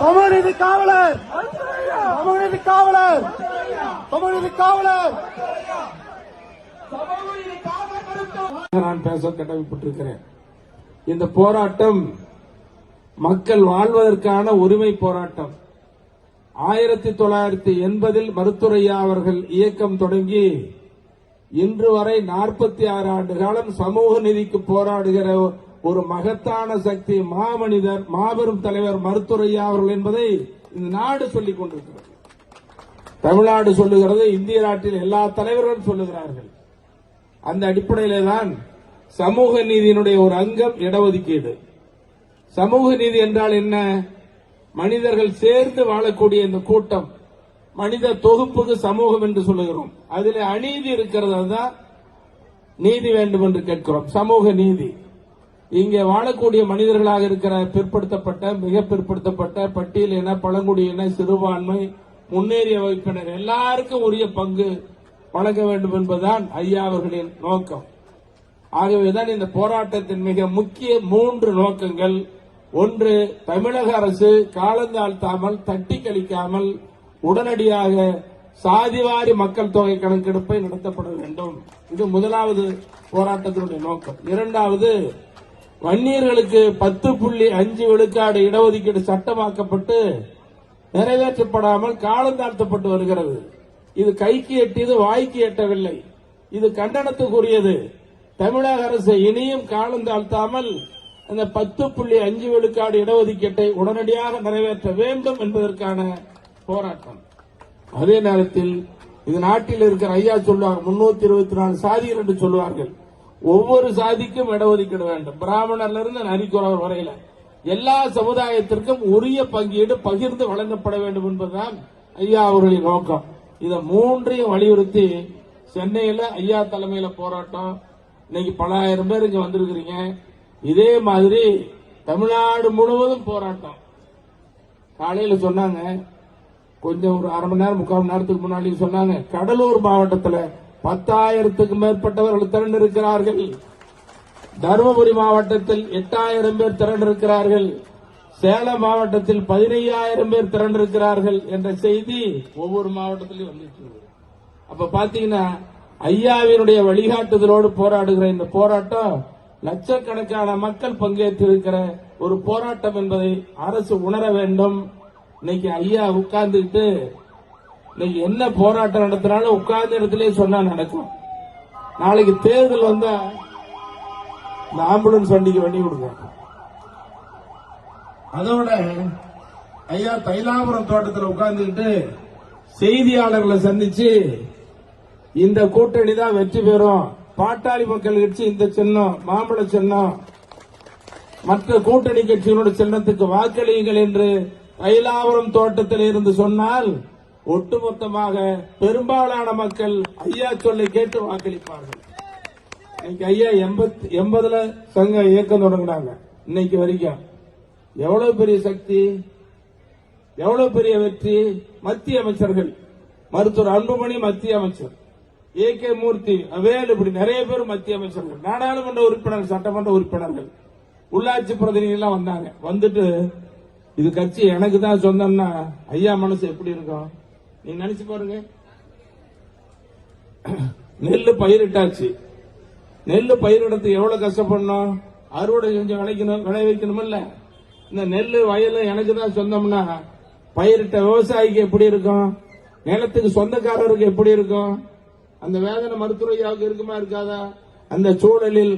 சமூகநீதி காவலர், சமூகநீதி காவலர், சமூகநீதி காவலர். நான் பேச கடமைப்பட்டிருக்கிறேன். இந்த போராட்டம் மக்கள் வாழ்வதற்கான உரிமை போராட்டம். 1980 மருத்துரையா அவர்கள் இயக்கம் தொடங்கி இன்று வரை 46 ஆண்டு காலம் சமூக நீதிக்கு போராடுகிற ஒரு மகத்தான சக்தி, மாமனிதர், மாபெரும் தலைவர் மருத்துரையா அவர்கள் என்பதை இந்த நாடு சொல்லிக் கொண்டிருக்கிறது. தமிழ்நாடு சொல்லுகிறது, இந்திய நாட்டில் எல்லா தலைவர்களும் சொல்லுகிறார்கள். அந்த அடிப்படையிலே தான் சமூக நீதியினுடைய ஒரு அங்கம் இடஒதுக்கீடு. சமூக நீதி என்றால் என்ன? மனிதர்கள் சேர்ந்து வாழக்கூடிய இந்த கூட்டம், மனித தொகுப்புக்கு சமூகம் என்று சொல்லுகிறோம். அதில் அநீதி இருக்கிறது தான் நீதி வேண்டும் என்று கேட்கிறோம். சமூக நீதி. இங்கே வாழக்கூடிய மனிதர்களாக இருக்கிற பிற்படுத்தப்பட்ட, மிக பிற்படுத்தப்பட்ட, பட்டியலின, பழங்குடியின, சிறுபான்மை, முன்னேறிய வகுப்பினர் எல்லாருக்கும் உரிய பங்கு வழங்க வேண்டும் என்பதுதான் ஐயா அவர்களின் நோக்கம். ஆகவேதான் இந்த போராட்டத்தின் மிக முக்கிய 3 நோக்கங்கள். ஒன்று, தமிழக அரசு காலந்தாழ்த்தாமல், தட்டி கழிக்காமல் உடனடியாக சாதிவாரி மக்கள் தொகை கணக்கெடுப்பை நடத்தப்பட வேண்டும். இது முதலாவது போராட்டத்தினுடைய நோக்கம். இரண்டாவது, வன்னியர்களுக்கு 10.5 விழுக்காடு இடஒதுக்கீடு சட்டமாக்கப்பட்டு நிறைவேற்றப்படாமல் காலந்தாழ்த்தப்பட்டு வருகிறது. இது கைக்கு எட்டியது, வாய்க்கு எட்டவில்லை. இது கண்டனத்துக்குரியது. தமிழக அரசு இனியும் காலந்தாழ்த்தாமல் அந்த 10.5 விழுக்காடு இடஒதுக்கீட்டை உடனடியாக நிறைவேற்ற வேண்டும் என்பதற்கான போராட்டம். அதே நேரத்தில் இது நாட்டில் இருக்கிற ஐயா சொல்லுவாங்க, 324 சாதிகள் என்று சொல்லுவார்கள். ஒவ்வொரு சாதிக்கும் இடஒதுக்கீடு வேண்டும். பிராமணர்ல இருந்து நரிக்குறவர் வரையில எல்லா சமுதாயத்திற்கும் உரிய பங்கீடு பகிர்ந்து வழங்கப்பட வேண்டும் என்பதுதான் ஐயா அவர்களின் நோக்கம். இதை 3ஐயும் வலியுறுத்தி சென்னையில ஐயா தலைமையில போராட்டம். இன்னைக்கு பல ஆயிரம் பேர் இங்க வந்திருக்கிறீங்க. இதே மாதிரி தமிழ்நாடு முழுவதும் போராட்டம். காலையில சொன்னாங்க, கொஞ்சம் ஒரு அரை மணி நேரம் 3/4 மணி நேரத்துக்கு முன்னாடி சொன்னாங்க, கடலூர் மாவட்டத்தில் 10,000க்கும் மேற்பட்டவர்கள் திரண்டிருக்கிறார்கள். தருமபுரி மாவட்டத்தில் 8,000 பேர் திரண்டிருக்கிறார்கள். சேலம் மாவட்டத்தில் 15,000 பேர் திரண்டிருக்கிறார்கள் என்ற செய்தி ஒவ்வொரு மாவட்டத்திலும் வந்துச்சு. அப்ப பாத்தீங்கன்னா ஐயாவினுடைய வழிகாட்டுதலோடு போராடுகிற இந்த போராட்டம் லட்சக்கணக்கான மக்கள் பங்கேற்றிருக்கிற ஒரு போராட்டம் என்பதை அரசு உணர வேண்டும். இன்னைக்கு ஐயா உட்கார்ந்துட்டு இன்னைக்கு என்ன போராட்டம் நடத்தினாலும் உட்கார்ந்த இடத்திலே சொன்னா நடக்கும். நாளைக்கு தேர்தல் வந்தா இந்த ஆம்புலன்ஸ் வண்டிக்கு வண்டி கொடுங்க. அதோட ஐயா தைலாபுரம் தோட்டத்தில் உட்கார்ந்துட்டு செய்தியாளர்களை சந்திச்சு இந்த கூட்டணி தான் வெற்றி பெறும், பாட்டாளி மக்கள் கட்சி இந்த சின்னம், மாம்பழ சின்னம், மற்ற கூட்டணி கட்சிகளோட சின்னத்துக்கு வாக்களியுங்கள் என்று தைலாபுரம் தோட்டத்தில் இருந்து சொன்னால் ஒட்டுமொத்தமாக பெரும்பாலான மக்கள் ஐயா சொல்லை கேட்டு வாக்களிப்பார்கள். இன்னைக்கு ஐயா 80 சங்க இயக்கம் தொடங்கினாங்க. இன்னைக்கு வரைக்கும் எவ்வளவு பெரிய சக்தி, எவ்வளவு பெரிய வெற்றி. மத்திய அமைச்சர்கள், மருத்துவர் அன்புமணி மத்திய அமைச்சர், AK மூர்த்தி, வேலு, இப்படி நிறைய பேர் மத்திய அமைச்சர்கள், நாடாளுமன்ற உறுப்பினர்கள், சட்டமன்ற உறுப்பினர்கள், உள்ளாட்சி பிரதிநிதிகள் வந்தாங்க. வந்துட்டு இது கட்சி எனக்கு தான் சொந்தம்னா ஐயா மனசு எப்படி இருக்கும் நீங்க நினைச்சு பாருங்க. நெல்லு பயிரிட்டாச்சு. நெல்லு பயிரிடத்துக்கு எவ்வளவு கஷ்டப்படணும், அறுவடை செஞ்சு விளைவிக்கணும் இல்ல. இந்த நெல்லு வயல் எனக்கு தான் சொந்தம்னா பயிரிட்ட விவசாயிக்கு எப்படி இருக்கும், நிலத்துக்கு சொந்தக்காரருக்கு எப்படி இருக்கும்? அந்த வேதனை மருத்துவரையாவுக்கு இருக்குமா இருக்காதா? அந்த சூழலில்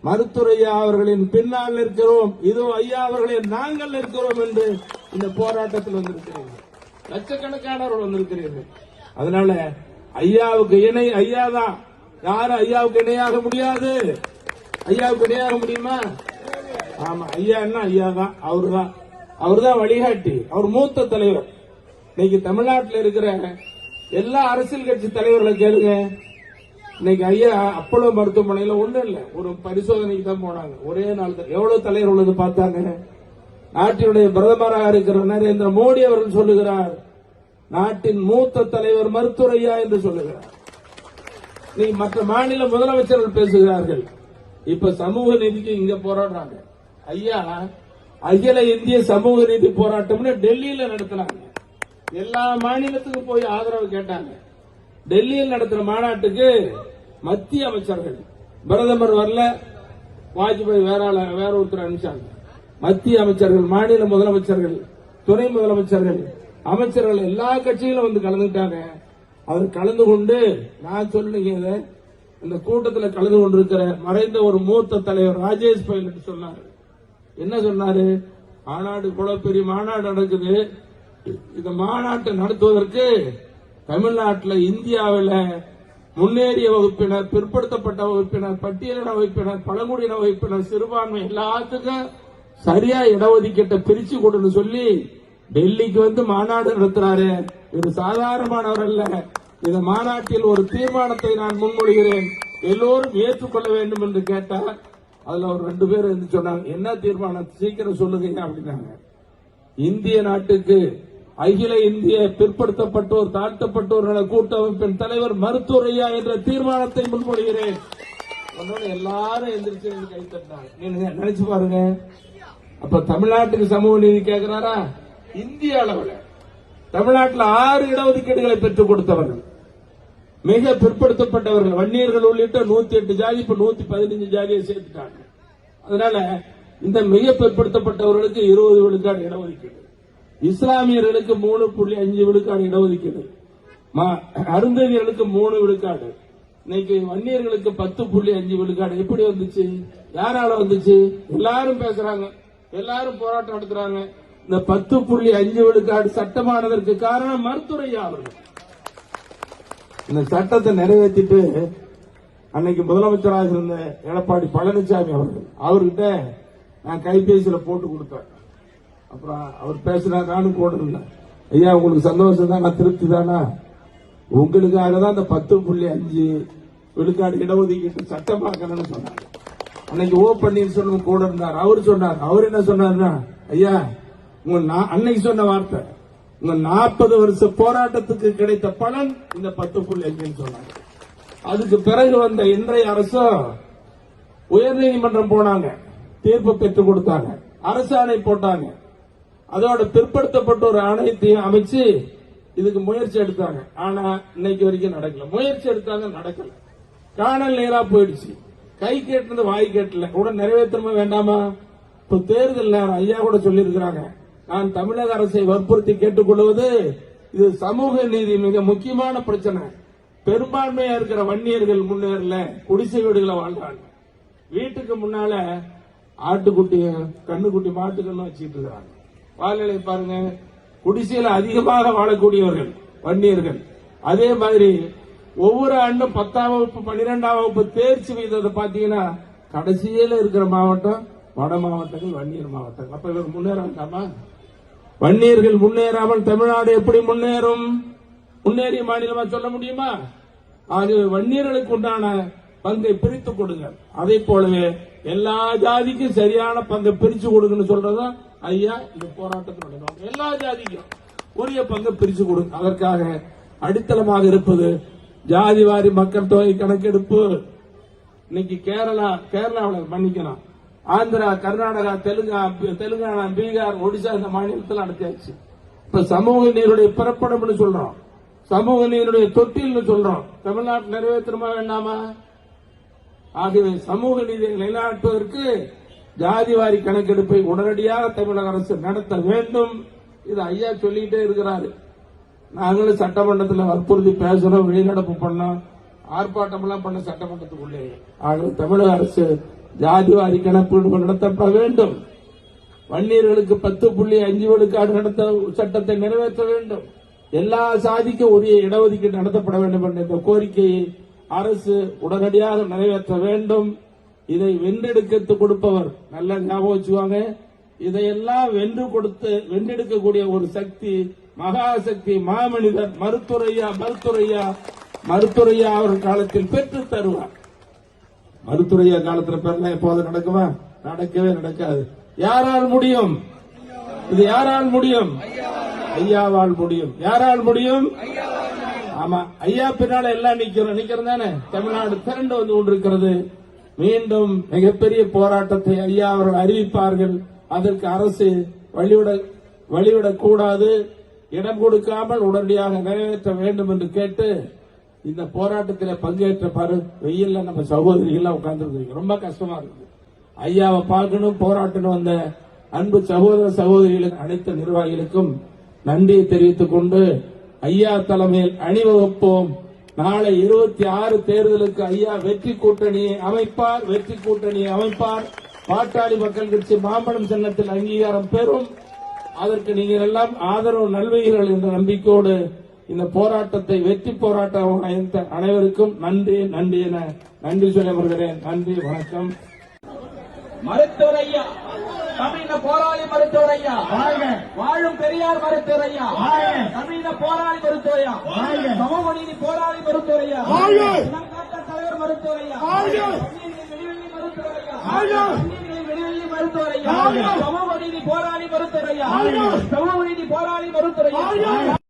மருத்துவரையா அவர்களின் பின்னால் நிற்கிறோம், இதோ ஐயா அவர்களின் நாங்கள் நிற்கிறோம் என்று இந்த போராட்டத்தில் வந்திருக்கிறீர்கள். லட்சக்கணக்கானவர்கள் வந்திருக்கிறீர்கள். அதனால ஐயாவுக்கு இணை ஐயா தான். யாரும் ஐயாவுக்கு இணையாக முடியாது. ஐயாவுக்கு இணையாக முடியுமா? ஆமா, ஐயா என்ன ஐயா தான். அவர்தான் வழிகாட்டி. அவர் மூத்த தலைவர். இன்னைக்கு தமிழ்நாட்டில் இருக்கிற எல்லா அரசியல் கட்சி தலைவர்களை கேளுங்க. இன்னைக்கு ஐயா அப்போலோ மருத்துவமனையில ஒண்ணும் இல்ல, ஒரு பரிசோதனைக்கு தான் போனாங்க. ஒரே நாள் எவ்வளவு தலைவர் உள்ளது பார்த்தாங்க. நாட்டினுடைய பிரதமராக இருக்கிற நரேந்திர மோடி அவர்கள் சொல்லுகிறார், நாட்டின் மூத்த தலைவர் மருத்துவரையா என்று சொல்லுகிறார். நீ மற்ற மாநில முதலமைச்சர்கள் பேசுகிறார்கள். இப்ப சமூக நீதிக்கு இங்க போராடுறாங்க. ஐயா அகில இந்திய சமூக நீதி போராட்டம்னு டெல்லியில நடத்தினாங்க. எல்லா மாநிலத்துக்கும் போய் ஆதரவு கேட்டாங்க. டெல்லியில் நடத்துற மாநாட்டுக்கு மத்திய அமைச்சர்கள், பிரதமர் வரல, வாஜ்பாய் வேற ஒருத்தர் அனுப்பிச்சாங்க. மத்திய அமைச்சர்கள், மாநில முதலமைச்சர்கள், துணை முதலமைச்சர்கள், அமைச்சர்கள் எல்லா கட்சிகளும் வந்து கலந்துட்டாங்க. அவர் கலந்து கொண்டு நான் சொல்லுங்க, இந்த கூட்டத்தில் கலந்து கொண்டிருக்கிற மறைந்த ஒரு மூத்த தலைவர் ராஜேஷ் பைலட் சொன்னார். என்ன சொன்னாரு? மாநாடு இவ்வளவு பெரிய மாநாடு நடக்குது, இந்த மாநாட்டை நடத்துவதற்கு தமிழ்நாட்டில், இந்தியாவில் முன்னேறிய வகுப்பினர், பிற்படுத்தப்பட்ட வகுப்பினர், பட்டியலின வகுப்பினர், பழங்குடியின வகுப்பினர், சிறுபான்மை எல்லாத்துக்கும் சரியா இடஒதுக்கீட்டை பிரிச்சு கொடுன்னு சொல்லி டெல்லிக்கு வந்து மாநாடு நடத்துறாரு. இது சாதாரணமானவர் அல்ல. இந்த மாநாட்டில் ஒரு தீர்மானத்தை நான் முன்மொழிகிறேன், எல்லோரும் ஏற்றுக்கொள்ள வேண்டும் என்று கேட்டார். அதுல ஒரு 2 பேர் வந்து சொன்னாங்க, என்ன தீர்மானம் சீக்கிரம் சொல்லுங்க அப்படின்னாங்க. இந்திய நாட்டுக்கு அகில இந்திய பிற்படுத்தப்பட்டோர் தாழ்த்தப்பட்டோர் நல கூட்டமைப்பின் தலைவர் மருத்துவர் ஐயா என்ற தீர்மானத்தை முன்மொழிகிறேன். எல்லாரும் எந்திரிச்சு கை தட்டினாங்க. நீங்க நினைச்சு பாருங்க, அப்ப தமிழ்நாட்டுக்கு சமூக நீதி கேட்கிறாரா? இந்திய அளவில் தமிழ்நாட்டில் 6 இடஒதுக்கீடுகளை பெற்றுக் கொடுத்தவர்கள், மிக பிற்படுத்தப்பட்டவர்கள், வன்னியர்கள் உள்ளிட்ட 108 ஜாதி, இப்ப 115 ஜாதியை சேர்த்துட்டாங்க. அதனால இந்த மிக பிற்படுத்தப்பட்டவர்களுக்கு 20 விழுக்காடு இடஒதுக்கீடு, இஸ்லாமியர்களுக்கு 3.5 விழுக்காடு இடஒதுக்கீடு, அருந்ததியர்களுக்கு 3 விழுக்காடு, இன்னைக்கு வன்னியர்களுக்கு 10.5 விழுக்காடு. எப்படி வந்துச்சு? யாரால வந்துச்சு? எல்லாரும் பேசுறாங்க, எல்லாரும் போராட்டம் நடத்துறாங்க. இந்த 10.5 விழுக்காடு சட்டமானதற்கு காரணம் மருத்துவர் ஐயா அவர்கள். இந்த சட்டத்தை நிறைவேற்றிட்டு அன்னைக்கு முதலமைச்சராக இருந்த எடப்பாடி பழனிசாமி அவர்கிட்ட நான் கைபேசியில போட்டு கொடுத்தேன். அப்புறம் அவர் பேசினா நானும் போடல. ஐயா உங்களுக்கு சந்தோஷம் தானா, திருப்தி தானா? உங்களுக்காக தான் இந்த 10.5 விழுக்காடு இடஒதுக்கீட்டு சட்டமாக்கணும்னு சொன்னாங்க. அன்னைக்கு ஓ பன்னீர்செல்வம் கூட இருந்தார். அவர் சொன்னார், அவர் என்ன சொன்னார்னா, ஐயா உங்க அன்னைக்கு சொன்ன வார்த்தை, உங்க 40 வருஷ போராட்டத்துக்கு கிடைத்த பலன் இந்த 10.5 சொன்னாங்க. அதுக்கு பிறகு வந்த இன்றைய அரசும் உயர்நீதிமன்றம் போனாங்க, தீர்ப்பு பெற்றுக் கொடுத்தாங்க, அரசாணை போட்டாங்க. அதோட பிற்படுத்தப்பட்ட ஒரு ஆணையத்தையும் அமைச்சு இதுக்கு முயற்சி எடுத்தாங்க. ஆனா இன்னைக்கு வரைக்கும் நடக்கல. முயற்சி எடுத்தாங்க, நடக்கல. காணல் நீரா போயிடுச்சு. கை கேட்டது வாய் கேட்டல. உடன் நிறைவேற்றமா வேண்டாமா? இப்ப தேர்தல் நேரம் ஐயா கூட சொல்லி இருக்கிறாங்க, நான் தமிழக அரசை வற்புறுத்தி கேட்டுக்கொள்வது, இது சமூக நீதி மிக முக்கியமான பிரச்சனை. பெரும்பான்மையா இருக்கிற வன்னியர்கள் முன்னேறல, குடிசை வீடுகளை வாழ்றாங்க. வீட்டுக்கு முன்னால ஆட்டுக்குட்டி, கண்ணுக்குட்டி, மாட்டுக்கண்ணு வச்சுட்டு இருக்கிறாங்க. வாழ்நிலை பாருங்க. குடிசையில் அதிகமாக வாழக்கூடியவர்கள் வன்னியர்கள். அதே மாதிரி ஒவ்வொரு ஆண்டும் 10ஆம் வகுப்பு 12ஆம் வகுப்பு தேர்ச்சி விகிதத்தை பாத்தீங்கன்னா கடைசியில இருக்கிற மாவட்டம் வட மாவட்டங்கள், வன்னியர் மாவட்டங்கள். அப்ப இவர் முன்னேற வேண்டாமா? வன்னியர்கள் முன்னேறாமல் தமிழ்நாடு எப்படி முன்னேறும்? முன்னேறிய மாநிலமா சொல்ல முடியுமா? ஆகவே வன்னியர்களுக்கு உண்டான பங்கை பிரித்து கொடுங்க. அதே போலவே எல்லா ஜாதிக்கும் சரியான பங்கை பிரிச்சு கொடுங்கன்னு சொல்றதும் ஐயா இந்த போராட்டத்தில் நடக்கும். எல்லா ஜாதிக்கும் உரிய பங்கை பிரிச்சு கொடுங்க. அதற்காக அடித்தளமாக இருப்பது ஜாதிவாரி மக்கள் தொகை கணக்கெடுப்பு. இன்னைக்கு கேரளாவில் மன்னிக்கணும், ஆந்திரா, கர்நாடகா, தெலுங்கானா, பீகார், ஒடிசா இந்த மாநிலத்தில் நடத்தியாச்சு. இப்ப சமூக நீருடைய பிறப்படம்னு சொல்றோம், சமூக நீருடைய தொட்டில்னு சொல்றோம். தமிழ்நாட்டில் நிறைவேற்றமா வேண்டாமா? ஆகவே சமூக நீதியை நிலைநாட்டுவதற்கு ஜாதிவாரி கணக்கெடுப்பை உடனடியாக தமிழக அரசு நடத்த வேண்டும். இது ஐயா சொல்லிட்டே இருக்கிறாரு. நாங்களும் சட்டமன்றத்தில் வற்புறுத்தி பேசணும், வெளிநடப்பு பண்ணோம், ஆர்ப்பாட்டம் எல்லாம் பண்ண சட்டமன்றத்துக்குள்ளே. ஆகவே தமிழக அரசு ஜாதிவாரி கணக்கெடுப்பு நடத்தப்பட வேண்டும். வன்னியர்களுக்கு 10.5 விழுக்காடு நடத்த சட்டத்தை நிறைவேற்ற வேண்டும். எல்லா சாதிக்கும் உரிய இடஒதுக்கீடு நடத்தப்பட வேண்டும் என்ற இந்த கோரிக்கையை அரசு உடனடியாக நிறைவேற்ற வேண்டும். இதை வென்றெடுத்து கொடுப்பவர், நல்ல ஞாபகம் வச்சுக்குவாங்க, இதையெல்லாம் வென்றெடுக்கக்கூடிய ஒரு சக்தி, மகாசக்தி, மாமனிதர் மருத்துவரையா அவர் காலத்தில் பெற்று தருவார். மருத்துவரையா காலத்தில் பெறலாம் எப்போது நடக்குமா? நடக்கவே நடக்காது. யாரால் முடியும்? இது யாரால் முடியும்? ஐயாவால் முடியும். யாரால் முடியும்? ஆமா, ஐயா பின்னால எல்லாம் நிக்கிறோம் தானே. தமிழ்நாடு திரண்டு வந்து கொண்டிருக்கிறது. மீண்டும் மிகப்பெரிய போராட்டத்தை ஐயா அவர்கள் அறிவிப்பார்கள். அதற்கு அரசு வழிவிடக்கூடாது, இடம் கொடுக்காமல் உடனடியாக நிறைவேற்ற வேண்டும் என்று கேட்டு இந்த போராட்டத்தில் பங்கேற்ற வெயில்ல நம்ம சகோதரிகள் உட்கார்ந்து ரொம்ப கஷ்டமா இருக்கு. ஐயாவை பார்க்கணும் போராட்டம் வந்த அன்பு சகோதர சகோதரிகளுக்கு அனைத்து நிர்வாகிகளுக்கும் நன்றியை தெரிவித்துக் கொண்டு ஐயா தலைமையில் அணிவகுப்போம். நாளை 26 தேர்தலுக்கு ஐயா வெற்றி கூட்டணியை அமைப்பார். பாட்டாளி மக்கள் கட்சி மாம்பழம் சின்னத்தில் அங்கீகாரம் பெறும். அதற்கு நீங்கள் எல்லாம் ஆதரவு நல்வீர்கள் என்ற நம்பிக்கையோடு இந்த போராட்டத்தை வெற்றி போராட்டம் அனைவருக்கும் நன்றி என நன்றி சொல்ல வருகிறேன். நன்றி, வணக்கம். மருத்துவர் ஐயா, தமிழக போராளி மருத்துவர் ஐயா, வாழும் பெரியார் மருத்துவர் ஐயா, தமிழக போராளி மருத்துவர் ஐயா, சமூக நீதி போராளி மருத்துவர் ஐயா, தலைவர் மருத்துவர் ஐயா, வெளிவெள்ளி மருத்துவர் ஐயா, மருத்துவர் ஐயா, சமூக நீதி போராளி மருத்துவர் ஐயா, சமூக நீதி போராளி மருத்துவர் ஐயா.